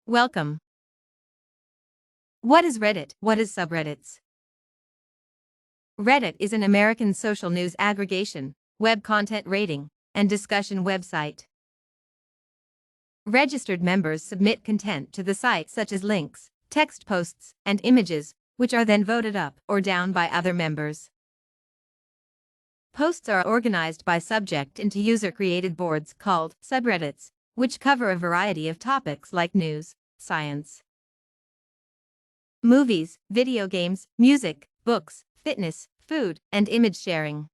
Welcome. What is Reddit? What is subreddits? Reddit is an American social news aggregation, web content rating, and discussion website. Registered members submit content to the site such as links, text posts, and images, which are then voted up or down by other members. Posts are organized by subject into user-created boards called subreddits, which cover a variety of topics like news, science, movies, video games, music, books, fitness, food, and image sharing.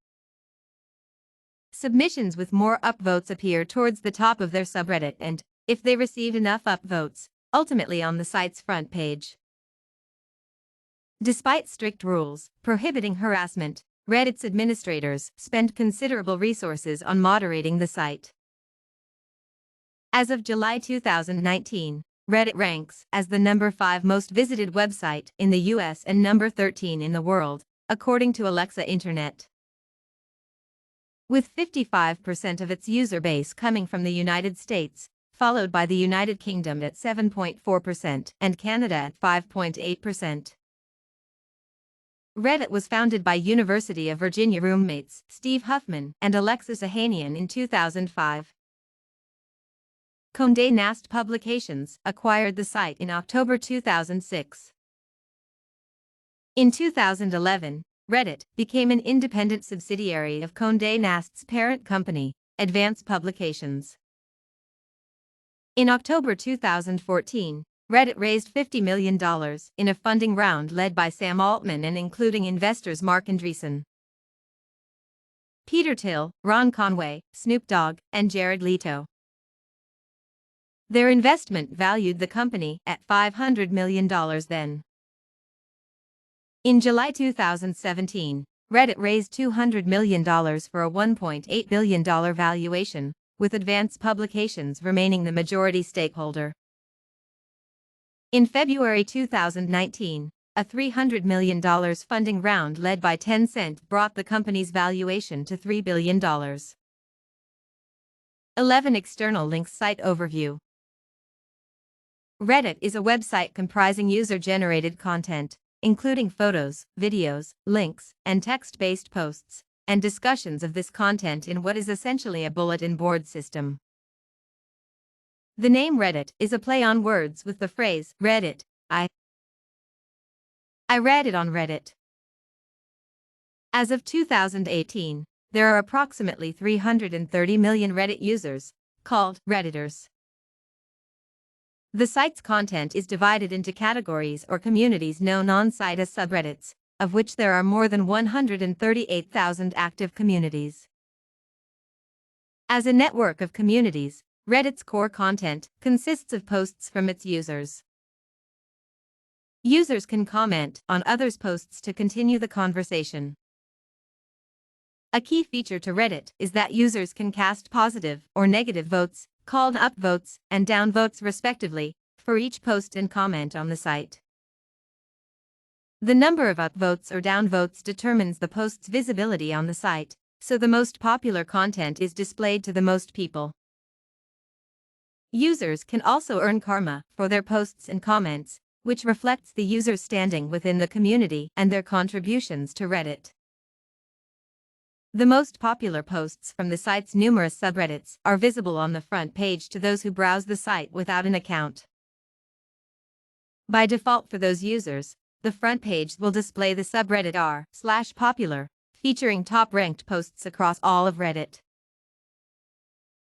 Submissions with more upvotes appear towards the top of their subreddit and, if they receive enough upvotes, ultimately on the site's front page. Despite strict rules prohibiting harassment, Reddit's administrators spend considerable resources on moderating the site. As of July 2019, Reddit ranks as the number 5 most visited website in the US and number 13 in the world, according to Alexa Internet. With 55% of its user base coming from the United States, followed by the United Kingdom at 7.4% and Canada at 5.8%. Reddit was founded by University of Virginia roommates Steve Huffman and Alexis Ohanian in 2005. Condé Nast Publications acquired the site in October 2006. In 2011, Reddit became an independent subsidiary of Condé Nast's parent company, Advance Publications. In October 2014, Reddit raised $50 million in a funding round led by Sam Altman and including investors Mark Andreessen, Peter Thiel, Ron Conway, Snoop Dogg, and Jared Leto. Their investment valued the company at $500 million then. In July 2017, Reddit raised $200 million for a $1.8 billion valuation, with Advance Publications remaining the majority stakeholder. In February 2019, a $300 million funding round led by Tencent brought the company's valuation to $3 billion. 11 External links. Site overview. Reddit is a website comprising user-generated content, including photos, videos, links, and text-based posts, and discussions of this content in what is essentially a bulletin board system. The name Reddit is a play on words with the phrase Reddit. I read it on Reddit. As of 2018, there are approximately 330 million Reddit users, called Redditors. The site's content is divided into categories or communities known on-site as subreddits, of which there are more than 138,000 active communities. As a network of communities, Reddit's core content consists of posts from its users. Users can comment on others' posts to continue the conversation. A key feature to Reddit is that users can cast positive or negative votes, called upvotes and downvotes respectively, for each post and comment on the site. The number of upvotes or downvotes determines the post's visibility on the site, so the most popular content is displayed to the most people. Users can also earn karma for their posts and comments, which reflects the user's standing within the community and their contributions to Reddit. The most popular posts from the site's numerous subreddits are visible on the front page to those who browse the site without an account. By default for those users, the front page will display the subreddit r/popular, featuring top-ranked posts across all of Reddit,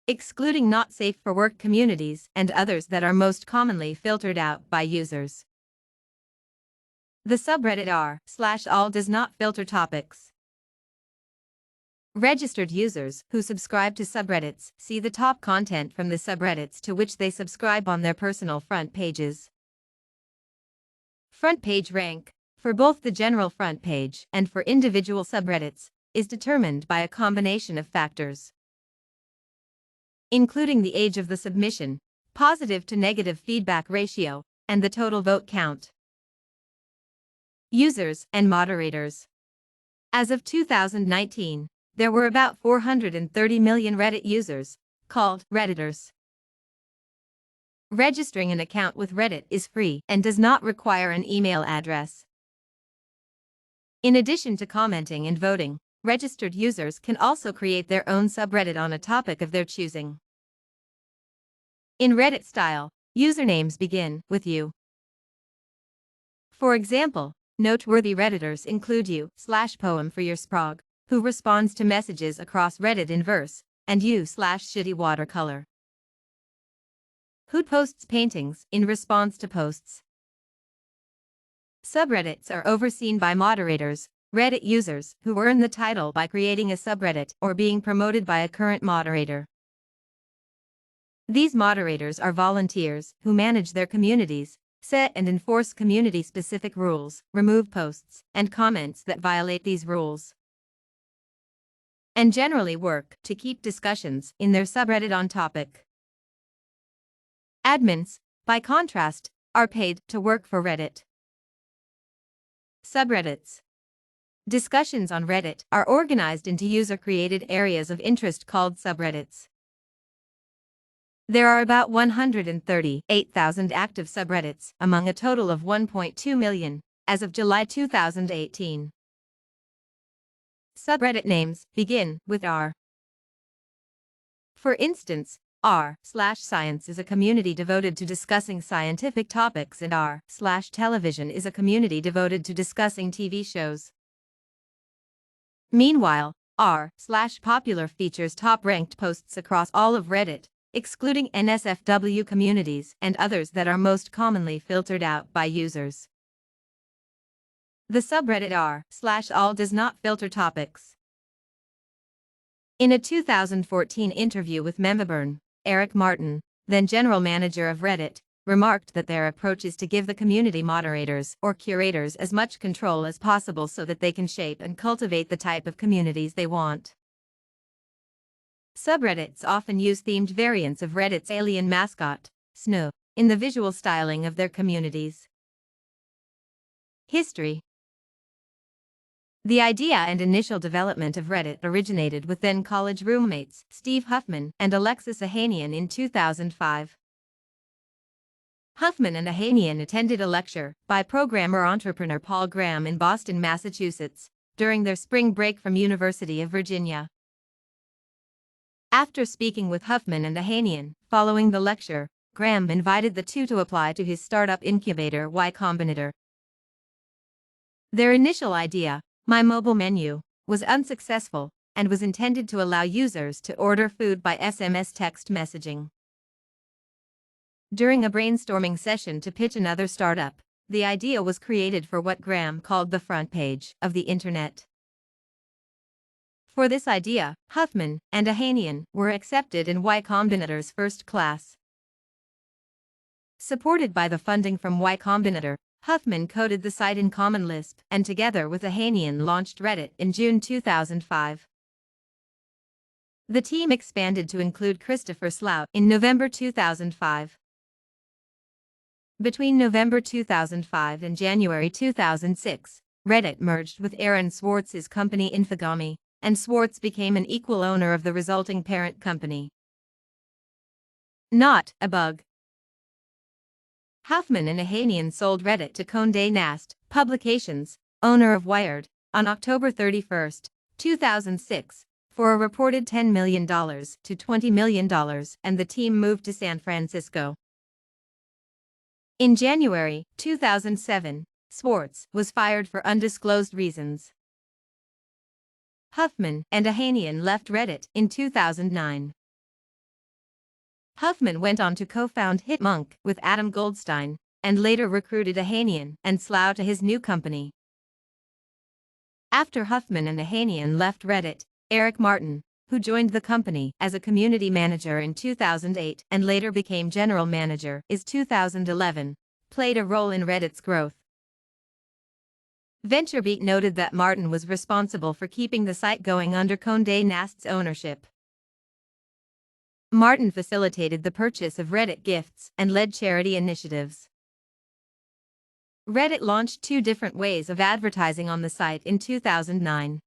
excluding not safe for work communities and others that are most commonly filtered out by users. The subreddit r/all does not filter topics. Registered users who subscribe to subreddits see the top content from the subreddits to which they subscribe on their personal front pages. Front page rank, for both the general front page and for individual subreddits, is determined by a combination of factors, including the age of the submission, positive to negative feedback ratio, and the total vote count. Users and moderators. As of 2019, there were about 430 million Reddit users, called Redditors. Registering an account with Reddit is free and does not require an email address. In addition to commenting and voting, registered users can also create their own subreddit on a topic of their choosing. In Reddit style, usernames begin with you. For example, noteworthy Redditors include you/poem for your sprog, who responds to messages across Reddit in verse, and you/shitty watercolor, who posts paintings in response to posts. Subreddits are overseen by moderators, Reddit users who earn the title by creating a subreddit or being promoted by a current moderator. These moderators are volunteers who manage their communities, set and enforce community-specific rules, remove posts and comments that violate these rules, and generally work to keep discussions in their subreddit on topic. Admins, by contrast, are paid to work for Reddit. Subreddits. Discussions on Reddit are organized into user-created areas of interest called subreddits. There are about 138,000 active subreddits among a total of 1.2 million as of July 2018. Subreddit names begin with R. For instance, r/science is a community devoted to discussing scientific topics, and r/television is a community devoted to discussing TV shows. Meanwhile, r/popular features top-ranked posts across all of Reddit, excluding NSFW communities and others that are most commonly filtered out by users. The subreddit r/all does not filter topics. In a 2014 interview with Memberburn, Eric Martin, then general manager of Reddit, remarked that their approach is to give the community moderators or curators as much control as possible so that they can shape and cultivate the type of communities they want. Subreddits often use themed variants of Reddit's alien mascot, Snow, in the visual styling of their communities. History. The idea and initial development of Reddit originated with then college roommates Steve Huffman and Alexis Ohanian in 2005. Huffman and Ohanian attended a lecture by programmer-entrepreneur Paul Graham in Boston, Massachusetts, during their spring break from University of Virginia. After speaking with Huffman and Ohanian, following the lecture, Graham invited the two to apply to his startup incubator Y Combinator. Their initial idea, My Mobile Menu, was unsuccessful and was intended to allow users to order food by SMS text messaging. During a brainstorming session to pitch another startup, the idea was created for what Graham called the front page of the internet. For this idea, Huffman and Ohanian were accepted in Y Combinator's first class. Supported by the funding from Y Combinator, Huffman coded the site in Common Lisp and together with Ohanian launched Reddit in June 2005. The team expanded to include Christopher Slout in November 2005. Between November 2005 and January 2006, Reddit merged with Aaron Swartz's company Infogamy, and Swartz became an equal owner of the resulting parent company. Not a bug. Huffman and Ohanian sold Reddit to Condé Nast Publications, owner of Wired, on October 31, 2006, for a reported $10 million to $20 million, and the team moved to San Francisco. In January 2007, Swartz was fired for undisclosed reasons. Huffman and Ohanian left Reddit in 2009. Huffman went on to co-found Hitmonk with Adam Goldstein, and later recruited Ohanian and Slout to his new company. After Huffman and Ohanian left Reddit, Eric Martin, who joined the company as a community manager in 2008 and later became general manager in 2011, played a role in Reddit's growth. VentureBeat noted that Martin was responsible for keeping the site going under Condé Nast's ownership. Martin facilitated the purchase of Reddit gifts and led charity initiatives. Reddit launched two different ways of advertising on the site in 2009.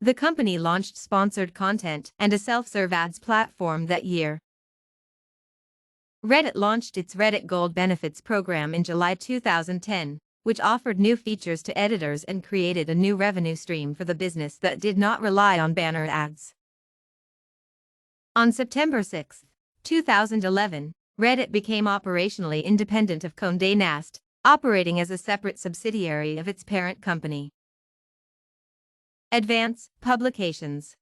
The company launched sponsored content and a self-serve ads platform that year. Reddit launched its Reddit Gold Benefits program in July 2010, which offered new features to editors and created a new revenue stream for the business that did not rely on banner ads. On September 6, 2011, Reddit became operationally independent of Condé Nast, operating as a separate subsidiary of its parent company. Advance Publications.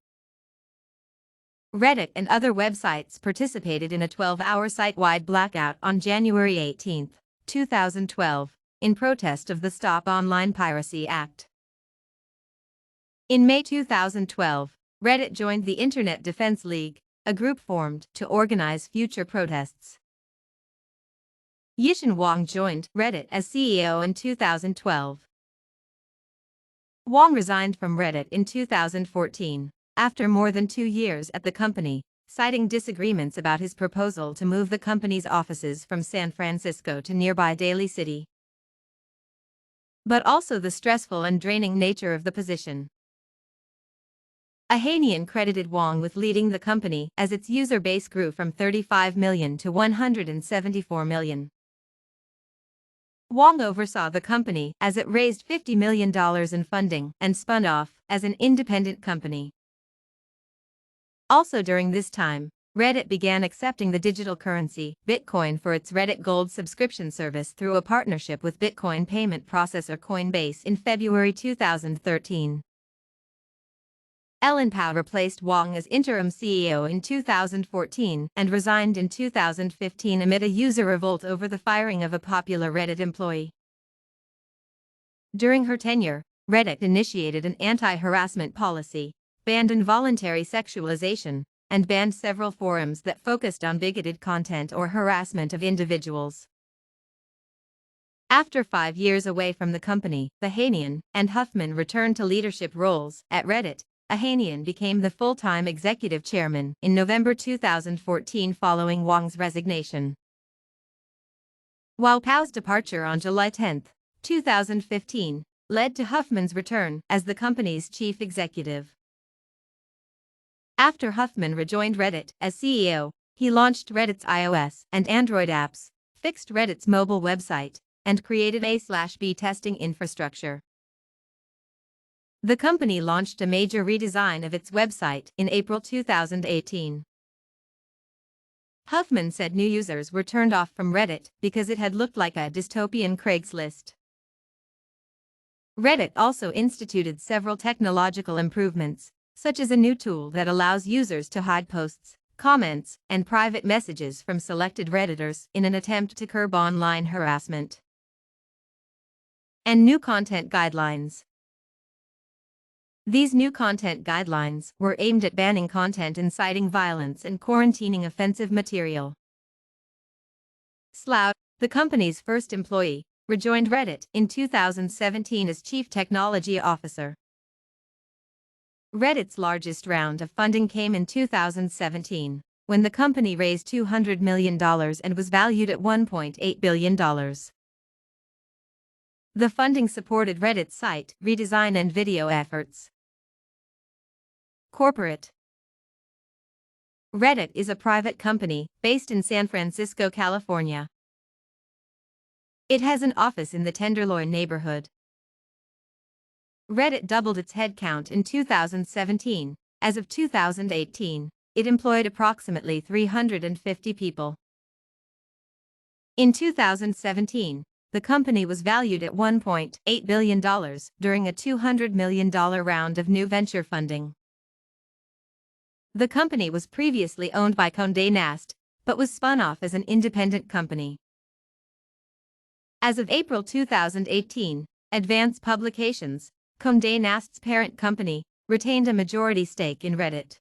Reddit and other websites participated in a 12-hour site-wide blackout on January 18, 2012, in protest of the Stop Online Piracy Act. In May 2012, Reddit joined the Internet Defense League, a group formed to organize future protests. Yishan Wang joined Reddit as CEO in 2012. Wang resigned from Reddit in 2014. After more than 2 years at the company, citing disagreements about his proposal to move the company's offices from San Francisco to nearby Daly City, but also the stressful and draining nature of the position. Ohanian credited Wang with leading the company as its user base grew from 35 million to 174 million. Wang oversaw the company as it raised $50 million in funding and spun off as an independent company. Also during this time, Reddit began accepting the digital currency, Bitcoin, for its Reddit Gold subscription service through a partnership with Bitcoin payment processor Coinbase in February 2013. Ellen Pao replaced Wang as interim CEO in 2014 and resigned in 2015 amid a user revolt over the firing of a popular Reddit employee. During her tenure, Reddit initiated an anti-harassment policy, banned involuntary sexualization, and banned several forums that focused on bigoted content or harassment of individuals. After 5 years away from the company, Ohanian and Huffman returned to leadership roles at Reddit. Ohanian became the full-time executive chairman in November 2014 following Wang's resignation, while Pao's departure on July 10, 2015, led to Huffman's return as the company's chief executive. After Huffman rejoined Reddit as CEO, he launched Reddit's iOS and Android apps, fixed Reddit's mobile website, and created A/B testing infrastructure. The company launched a major redesign of its website in April 2018. Huffman said new users were turned off from Reddit because it had looked like a dystopian Craigslist. Reddit also instituted several technological improvements, such as a new tool that allows users to hide posts, comments, and private messages from selected Redditors in an attempt to curb online harassment, and new content guidelines. These new content guidelines were aimed at banning content inciting violence and quarantining offensive material. Slout, the company's first employee, rejoined Reddit in 2017 as Chief Technology Officer. Reddit's largest round of funding came in 2017, when the company raised $200 million and was valued at $1.8 billion. The funding supported Reddit's site redesign and video efforts. Corporate. Reddit is a private company based in San Francisco, California. It has an office in the Tenderloin neighborhood. Reddit doubled its headcount in 2017. As of 2018, it employed approximately 350 people. In 2017, the company was valued at $1.8 billion during a $200 million round of new venture funding. The company was previously owned by Condé Nast, but was spun off as an independent company. As of April 2018, Advance Publications, Condé Nast's parent company, retained a majority stake in Reddit.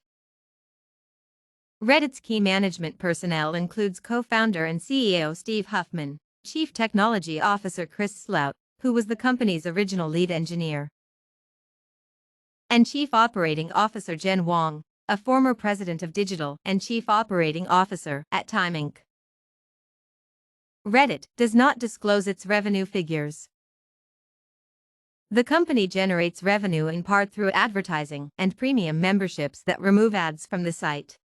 Reddit's key management personnel includes co-founder and CEO Steve Huffman, Chief Technology Officer Chris Slout, who was the company's original lead engineer, and Chief Operating Officer Jen Wong, a former president of Digital and Chief Operating Officer at Time Inc. Reddit does not disclose its revenue figures. The company generates revenue in part through advertising and premium memberships that remove ads from the site.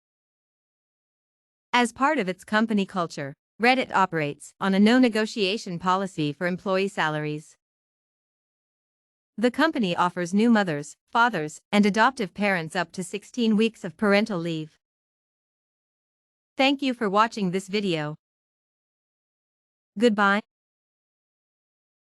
As part of its company culture, Reddit operates on a no-negotiation policy for employee salaries. The company offers new mothers, fathers, and adoptive parents up to 16 weeks of parental leave. Thank you for watching this video. Goodbye.